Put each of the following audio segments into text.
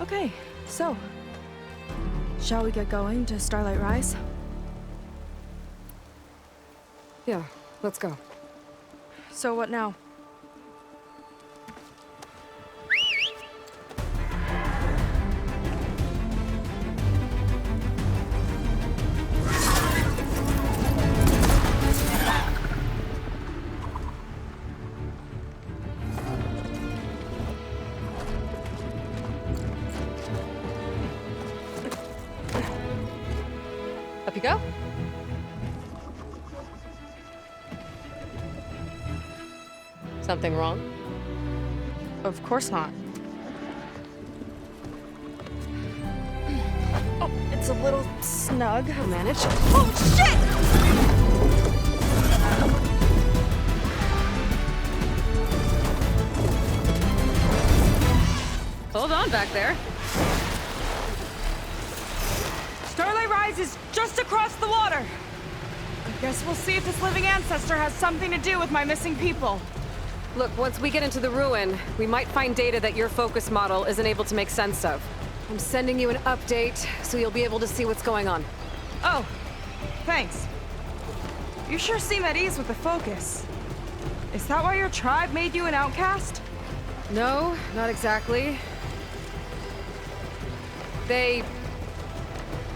Okay, so, shall we get going to Starlight Rise? Yeah, let's go. So what now? Up you go. Something wrong? Of course not. Oh, it's a little snug. I'll manage. Oh, shit! Hold on back there. Starlight Rise is just across the water. I guess we'll see if this living ancestor has something to do with my missing people. Look, once we get into the ruin, we might find data that your focus model isn't able to make sense of. I'm sending you an update, so you'll be able to see what's going on. Oh, thanks. You sure seem at ease with the focus. Is that why your tribe made you an outcast? No, not exactly. They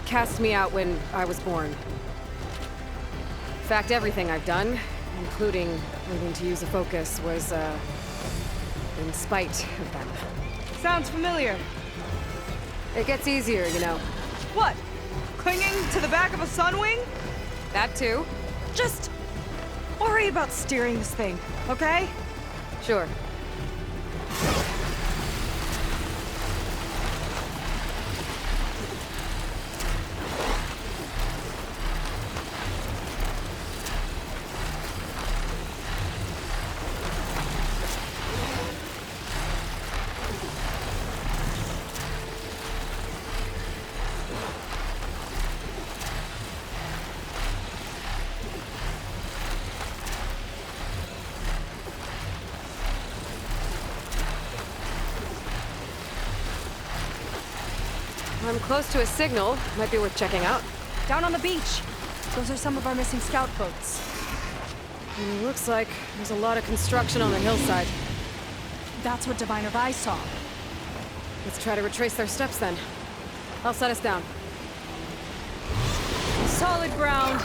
cast me out when I was born. In fact, everything I've done, including learning to use a focus, was, in spite of them. Sounds familiar. It gets easier, you know. What? Clinging to the back of a sunwing? That too. Just worry about steering this thing, okay? Sure. I'm close to a signal. Might be worth checking out. Down on the beach. Those are some of our missing scout boats. It looks like there's a lot of construction on the hillside. That's what Diviner Vi saw. Let's try to retrace their steps then. I'll set us down. Solid ground.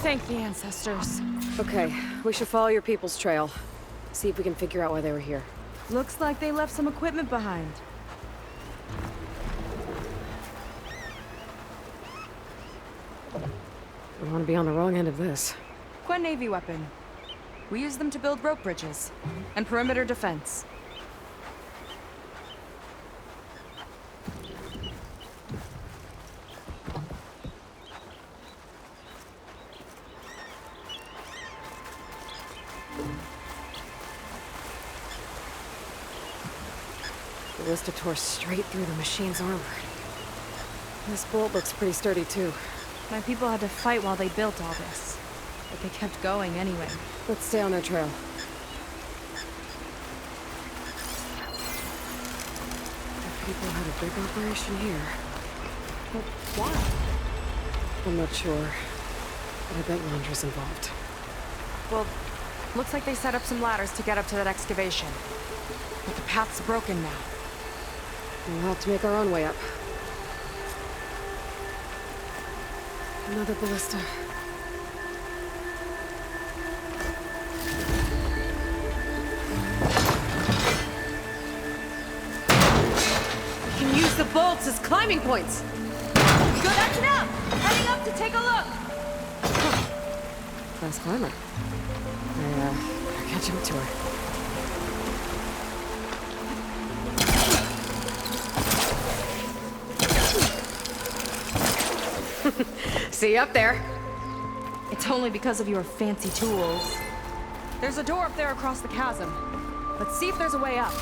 Thank the ancestors. Okay, we should follow your people's trail. See if we can figure out why they were here. Looks like they left some equipment behind. I don't want to be on the wrong end of this. Quen Navy weapon. We use them to build rope bridges and perimeter defense. The ballista tore straight through the machine's armor. This bolt looks pretty sturdy too. My people had to fight while they built all this, but they kept going anyway. Let's stay on their trail. The people had a big operation here. But why? I'm not sure, but I bet Londra's involved. Well, looks like they set up some ladders to get up to that excavation. But the path's broken now. We'll have to make our own way up. Another ballista. We can use the bolts as climbing points. Good, that's enough! Heading up to take a look! Fast climber. I'll catch up to her. See you up there. It's only because of your fancy tools. There's a door up there across the chasm. Let's see if there's a way up.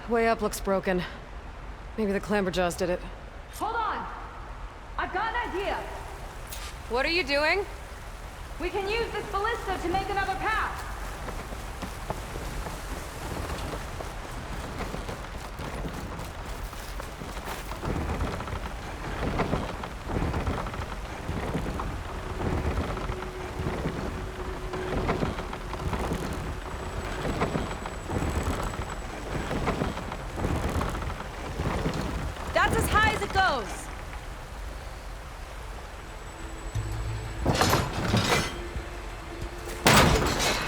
Way up looks broken. Maybe the Clamberjaws did it. Hold on! I've got an idea! What are you doing? We can use this ballista to make another path! That's as high as it goes!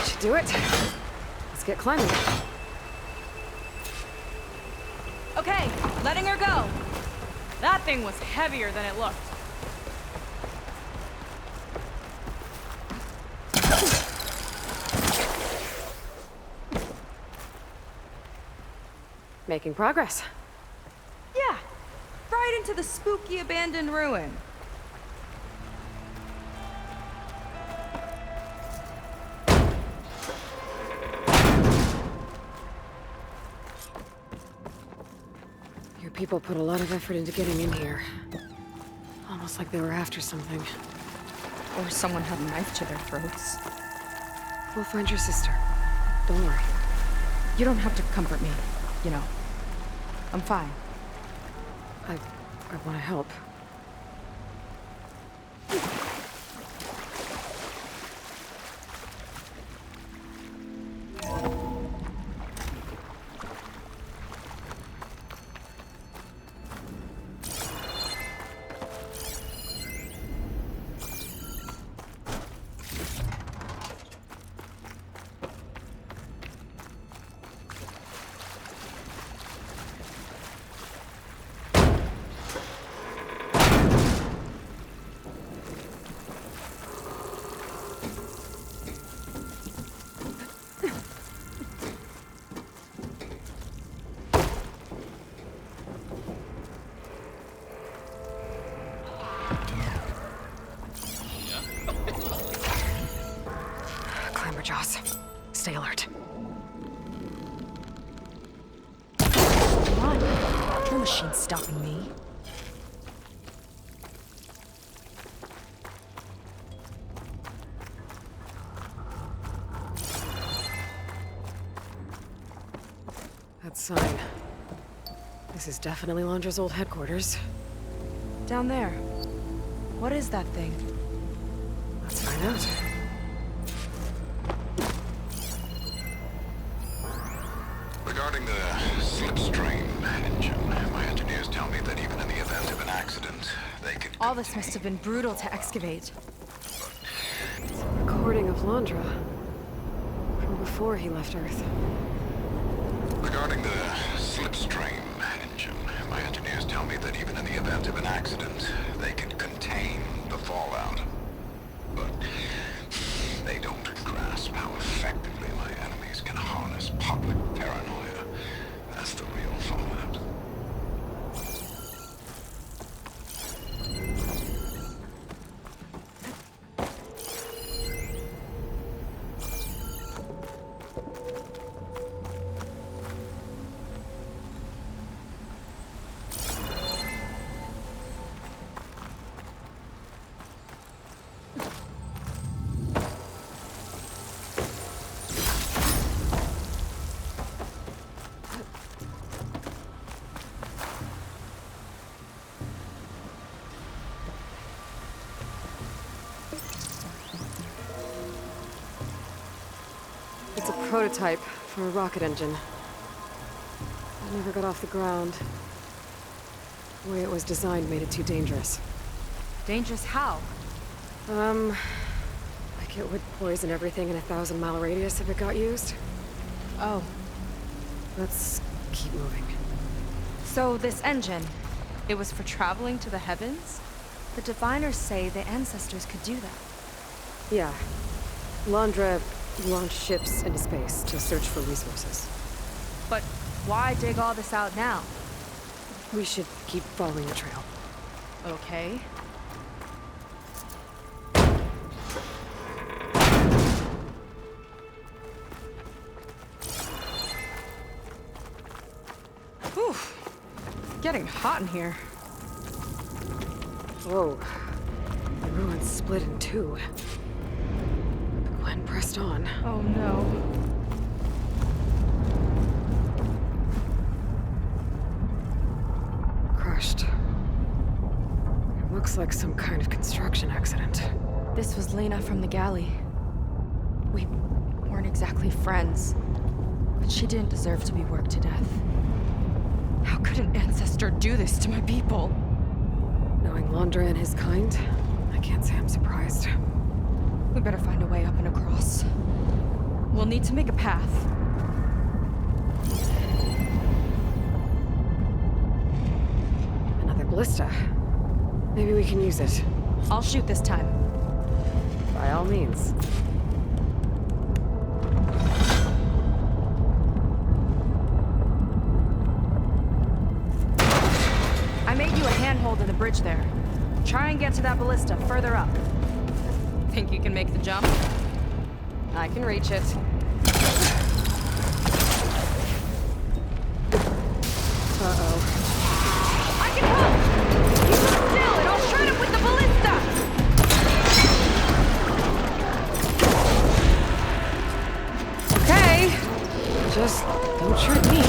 Should do it. Let's get climbing. Okay, letting her go. That thing was heavier than it looked. Making progress. Yeah, right into the spooky abandoned ruin. Your people put a lot of effort into getting in here. Almost like they were after something. Or someone had a knife to their throats. We'll find your sister. Don't worry. You don't have to comfort me, you know. I'm fine. I want to help. Clamberjaws. Stay alert. Come on. No machine's stopping me. That sign. This is definitely Londra's old headquarters. Down there. What is that thing? Let's find out. Regarding the slipstream engine, my engineers tell me that even in the event of an accident, they could... All this must have been brutal to excavate. It's a recording of Londra. From before he left Earth. Regarding the slipstream engine, my engineers tell me that even in the event of an accident, they could contain the fallout. But they don't grasp how effectively my enemies can harness public paranoia. That's the real fallout. It's a prototype for a rocket engine. It never got off the ground. The way it was designed made it too dangerous. Dangerous how? Like it would poison everything in a 1,000-mile radius if it got used. Oh. Let's keep moving. So this engine, it was for traveling to the heavens? The diviners say the ancestors could do that. Yeah. Londra launched ships into space to search for resources. But why dig all this out now? We should keep following the trail. Okay. Whew. getting hot in here. Whoa. The ruins split in two. The Glen pressed on. Oh no. Crushed. It looks like some kind of construction accident. This was Lena from the galley. We weren't exactly friends, but she didn't deserve to be worked to death. How could an ancestor do this to my people? Knowing Londra and his kind, I can't say I'm surprised. We better find a way up and across. We'll need to make a path. Another ballista. Maybe we can use it. I'll shoot this time. By all means. I made you a handhold in the bridge there. Try and get to that ballista further up. Think you can make the jump? I can reach it. Uh-oh. I can help! You hold still and I'll shred it with the ballista! Okay. Just don't shred me.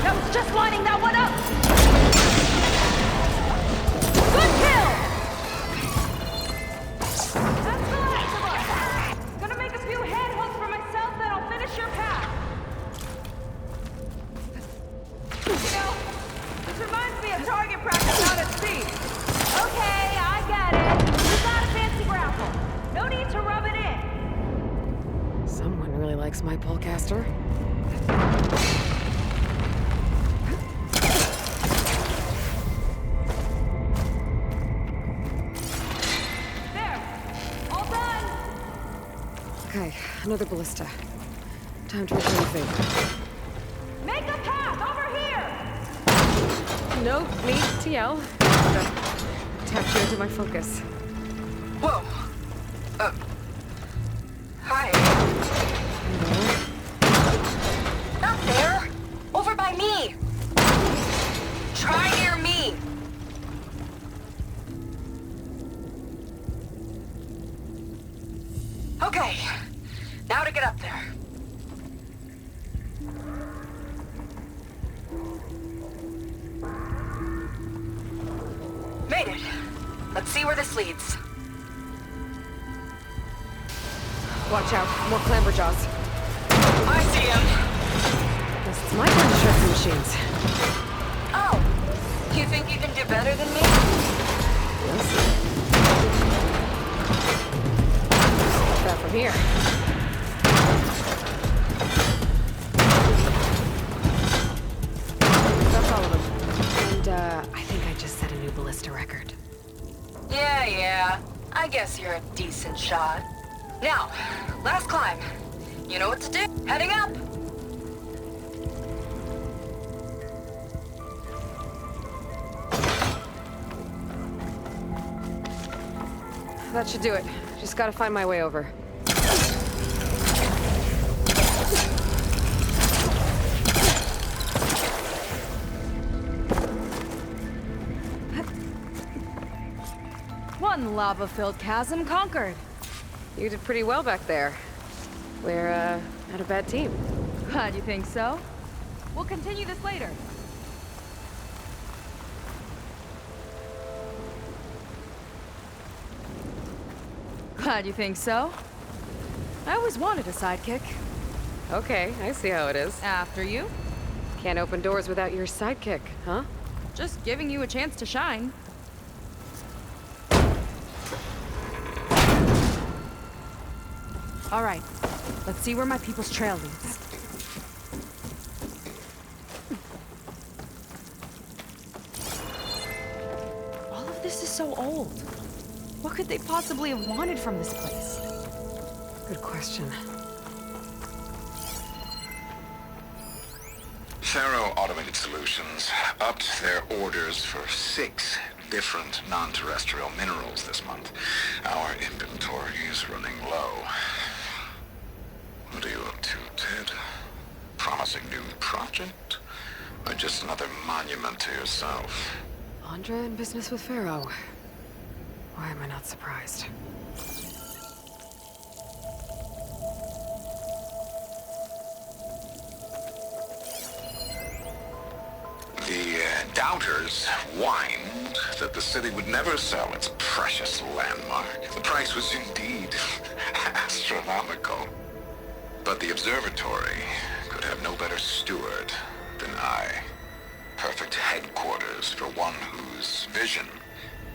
That was just lining that one up! Good kill! That's the last of us! Gonna make a few handholds for myself, then I'll finish your path. You know, this reminds me of target practice out at sea. Okay, I get it. You got a fancy grapple. No need to rub it in. Someone really likes my polecaster. There. All done. Okay, another ballista. Time to return the favor. Make a path over here. No need to yell. Tap you into my focus. Whoa. Hi. Not there. Over by me. Try near me. Okay. Now to get up there. Made it. Let's see where this leads. Watch out, more clamberjaws. I see him. Guess it's my turn to shred some machines. Oh. You think you can do better than me? We'll see. That from here. That's all of them. And, I think I just set a new ballista record. Yeah. I guess you're a decent shot. Now, last climb. You know what to do. Heading up. That should do it. Just gotta find my way over. One lava-filled chasm conquered. You did pretty well back there. We're, not a bad team. Glad you think so. We'll continue this later. Glad you think so. I always wanted a sidekick. Okay, I see how it is. After you. Can't open doors without your sidekick, huh? Just giving you a chance to shine. All right, let's see where my people's trail leads. All of this is so old. What could they possibly have wanted from this place? Good question. Faro Automated Solutions upped their orders for 6 different non-terrestrial minerals this month. Our inventory is running low. What are you up to? project? Or just another monument to yourself? Landra in business with Pharaoh. Why am I not surprised? The doubters whined that the city would never sell its precious landmark. The price was indeed astronomical. But the observatory could have no better steward than I. Perfect headquarters for one whose vision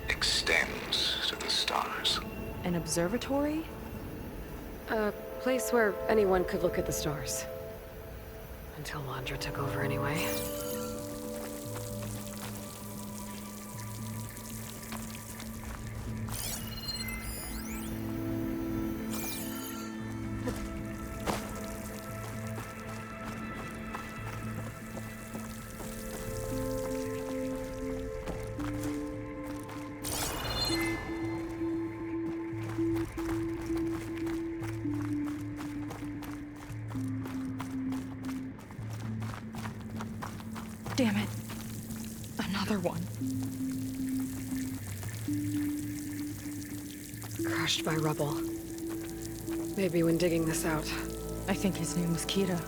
extends to the stars. An observatory? A place where anyone could look at the stars. Until Landra took over anyway. Damn it. Another one. Crushed by rubble. Maybe when digging this out. I think his name was Kira.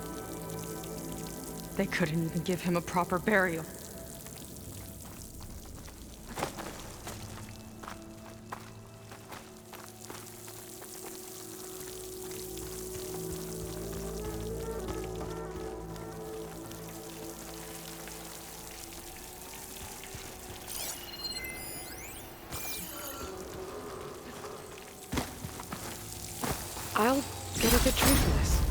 They couldn't even give him a proper burial. I'll get a good tree for this.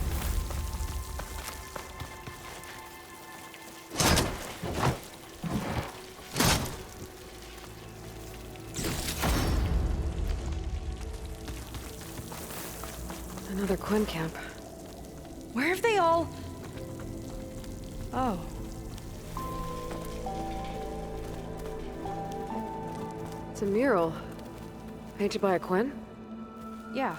Another Quinn camp. Where have they all... Oh. It's a mural. Painted by a Quinn? Yeah.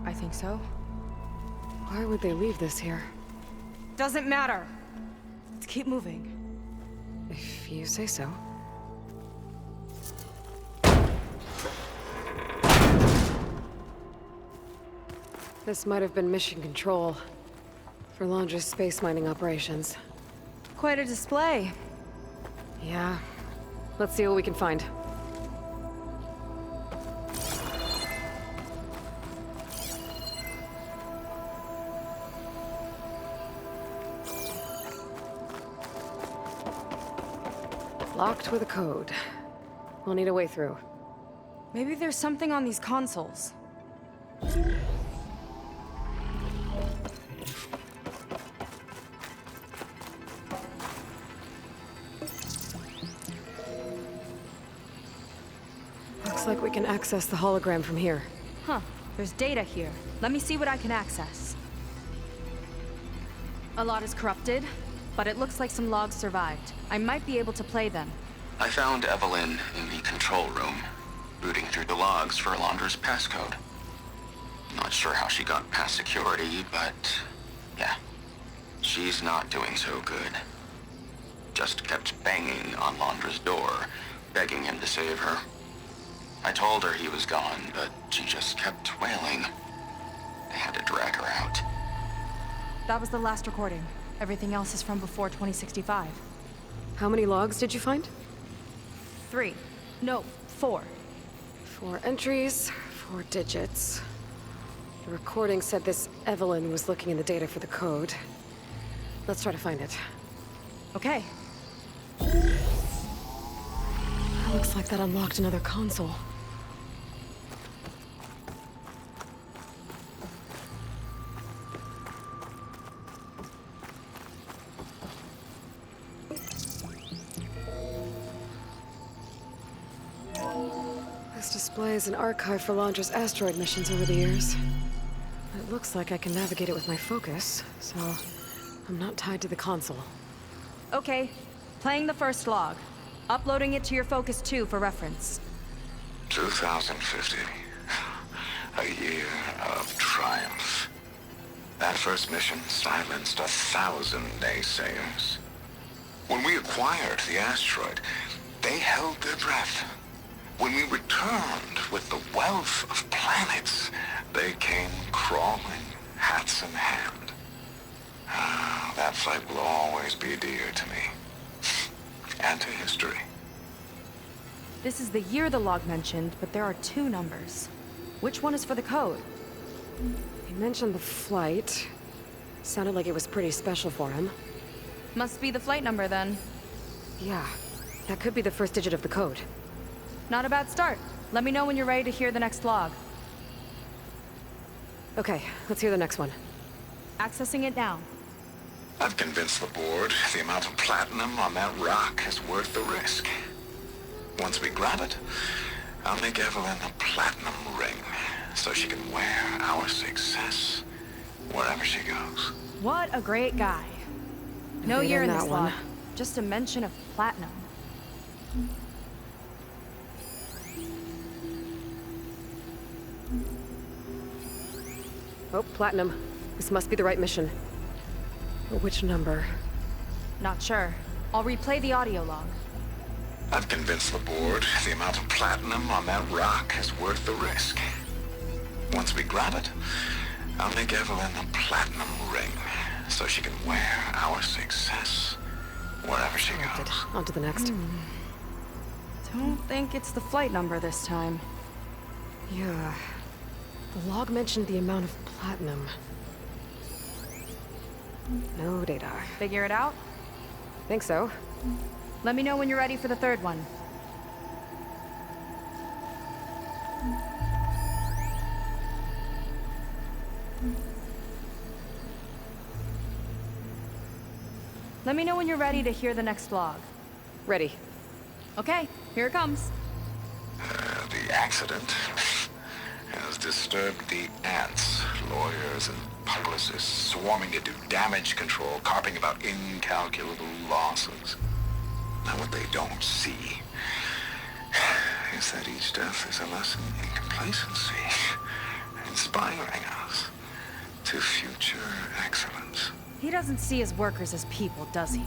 I think so. Why would they leave this here? Doesn't matter. Let's keep moving. If you say so. This might have been mission control for Landra's space mining operations. Quite a display. Yeah. Let's see what we can find. Locked with a code. We'll need a way through. Maybe there's something on these consoles. Looks like we can access the hologram from here. Huh. There's data here. Let me see what I can access. A lot is corrupted, but it looks like some logs survived. I might be able to play them. I found Evelyn in the control room, rooting through the logs for Alondra's passcode. Not sure how she got past security, but yeah, she's not doing so good. Just kept banging on Alondra's door, begging him to save her. I told her he was gone, but she just kept wailing. They had to drag her out. That was the last recording. Everything else is from before 2065. How many logs did you find? 3. No, 4. 4 entries, 4 digits. The recording said this Evelyn was looking in the data for the code. Let's try to find it. Okay. Looks like that unlocked another console. This displays an archive for Landra's asteroid missions over the years. It looks like I can navigate it with my focus, so I'm not tied to the console. Okay. Playing the first log. Uploading it to your Focus 2 for reference. 2050. A year of triumph. That first mission silenced 1,000 naysayers. When we acquired the asteroid, they held their breath. When we returned with the wealth of planets, they came crawling, hats in hand. Ah, that flight will always be dear to me. And to history. This is the year the log mentioned, but there are two numbers. Which one is for the code? He mentioned the flight. Sounded like it was pretty special for him. Must be the flight number then. Yeah, that could be the first digit of the code. Not a bad start. Let me know when you're ready to hear the next log. Okay, let's hear the next one. Accessing it now. I've convinced the board the amount of platinum on that rock is worth the risk. Once we grab it, I'll make Evelyn a platinum ring so she can wear our success wherever she goes. What a great guy. No Right year on in that this one. log. Just a mention of platinum. Oh, platinum. This must be the right mission. But which number? Not sure. I'll replay the audio log. I've convinced the board the amount of platinum on that rock is worth the risk. Once we grab it, I'll make Evelyn a platinum ring so she can wear our success wherever she Selected. goes. On to the next. Don't think it's the flight number this time. Yeah. The log mentioned the amount of platinum. No data. Figure it out? Think so. Let me know when you're ready for the third one. Let me know when you're ready to hear the next log. Ready. Okay, here it comes. The accident has disturbed the ants, lawyers and publicists swarming to do damage control, carping about incalculable losses. Now what they don't see is that each death is a lesson in complacency, inspiring us to future excellence. He doesn't see his workers as people, does he?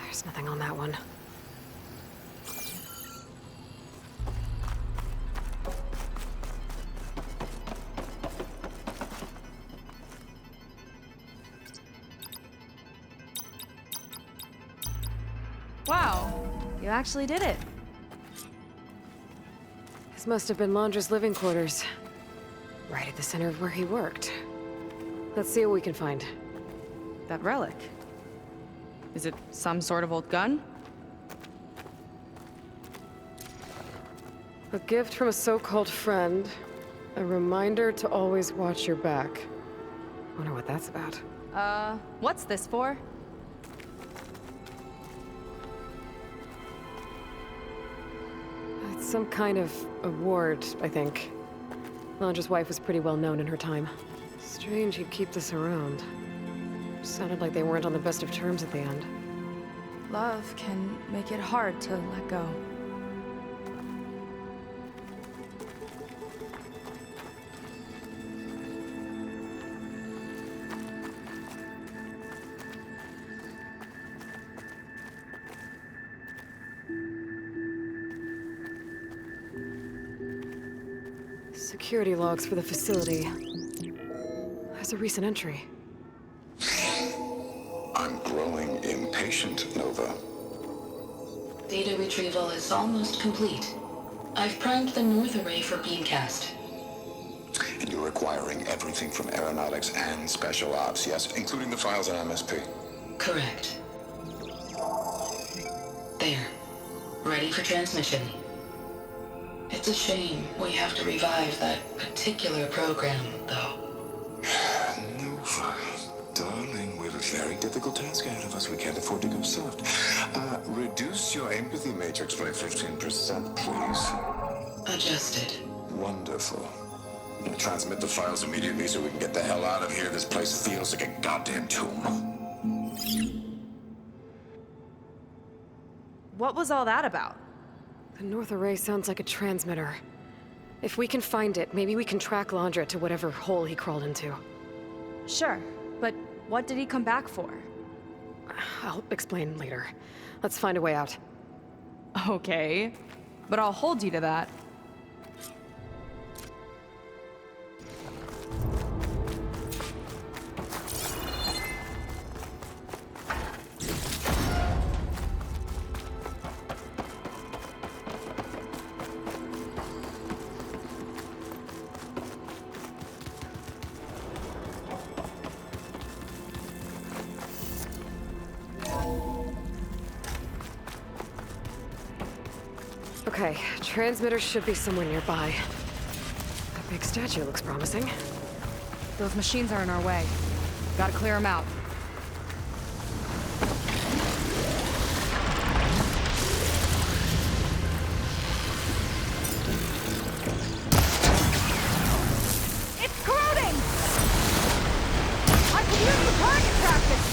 There's nothing on that one. Wow, you actually did it. This must have been Londra's living quarters. Right at the center of where he worked. Let's see what we can find. That relic. Is it some sort of old gun? A gift from a so-called friend. A reminder to always watch your back. Wonder what that's about. What's this for? It's some kind of award, I think. Londra's wife was pretty well known in her time. Strange he'd keep this around. Sounded like they weren't on the best of terms at the end. Love can make it hard to let go. Security logs for the facility. There's a recent entry. I'm growing impatient, Nova. Data retrieval is almost complete. I've primed the north array for beamcast. And you're acquiring everything from aeronautics and special ops, yes? Including the files on MSP. Correct. There. Ready for transmission. It's a shame we have to revive that particular program, though. Nova, darling, we have a very difficult task ahead of us. We can't afford to go soft. Reduce your empathy matrix by 15%, please. Adjusted. Wonderful. Transmit the files immediately so we can get the hell out of here. This place feels like a goddamn tomb. What was all that about? The North Array sounds like a transmitter. If we can find it, maybe we can track Landra to whatever hole he crawled into. Sure, but what did he come back for? I'll explain later. Let's find a way out. Okay, but I'll hold you to that. Okay, transmitter should be somewhere nearby. That big statue looks promising. Those machines are in our way. Gotta clear them out. It's corroding! I can use the target practice!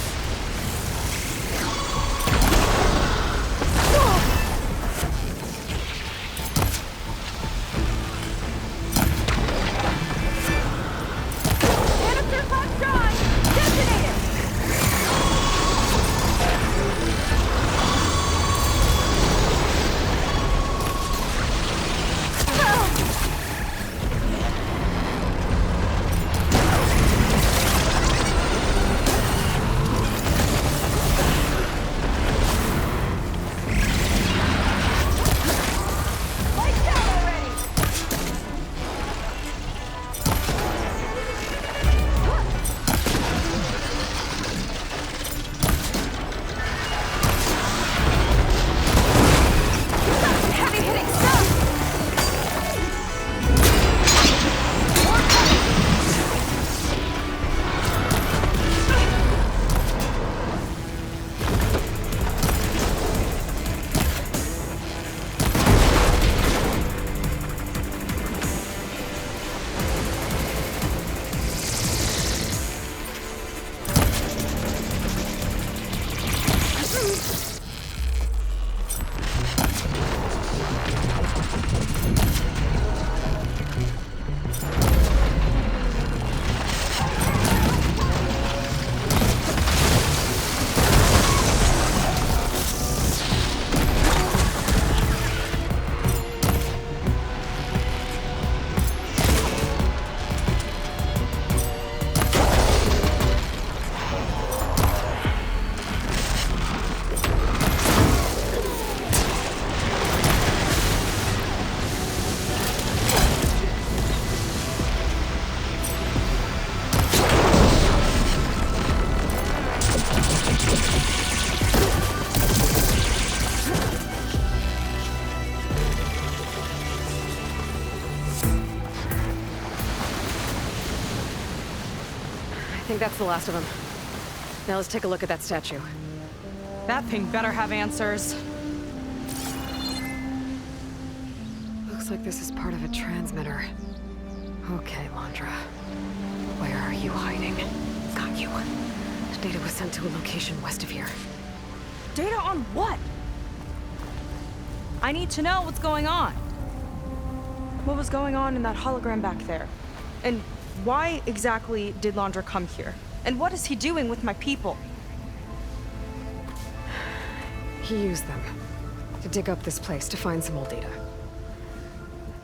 I think that's the last of them. Now let's take a look at that statue. That thing better have answers. Looks like this is part of a transmitter. Okay, Landra. Where are you hiding? Got you. Data was sent to a location west of here. Data on what? I need to know what's going on. What was going on in that hologram back there? And why exactly did Landra come here? And what is he doing with my people? He used them to dig up this place to find some old data.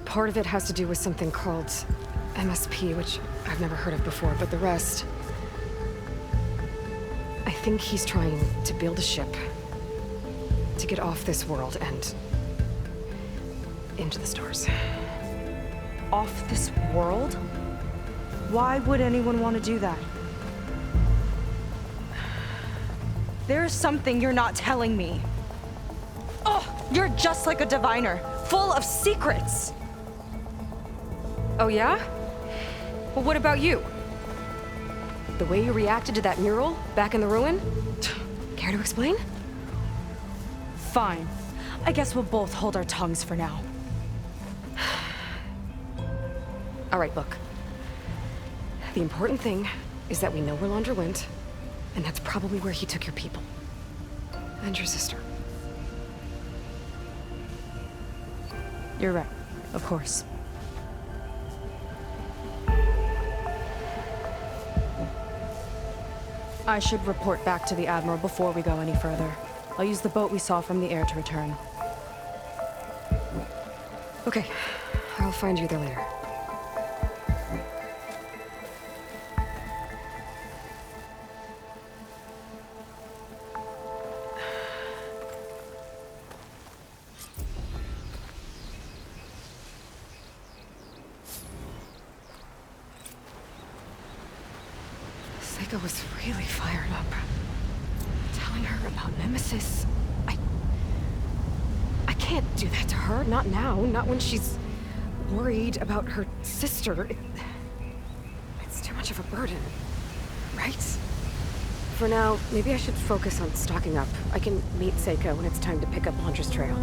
Part of it has to do with something called MSP, which I've never heard of before, but the rest... I think he's trying to build a ship to get off this world and into the stars. Off this world? Why would anyone want to do that? There's something you're not telling me. Oh, you're just like a diviner, full of secrets. Oh yeah? Well, what about you? The way you reacted to that mural back in the ruin? Care to explain? Fine. I guess we'll both hold our tongues for now. All right, look. The important thing is that we know where Landra went, and that's probably where he took your people. And your sister. You're right. Of course. I should report back to the Admiral before we go any further. I'll use the boat we saw from the air to return. Okay, I'll find you there later. Seika was really fired up. Telling her about Nemesis. I can't do that to her. Not now. Not when she's worried about her sister. It's too much of a burden. Right? For now, maybe I should focus on stocking up. I can meet Seika when it's time to pick up Hunter's trail.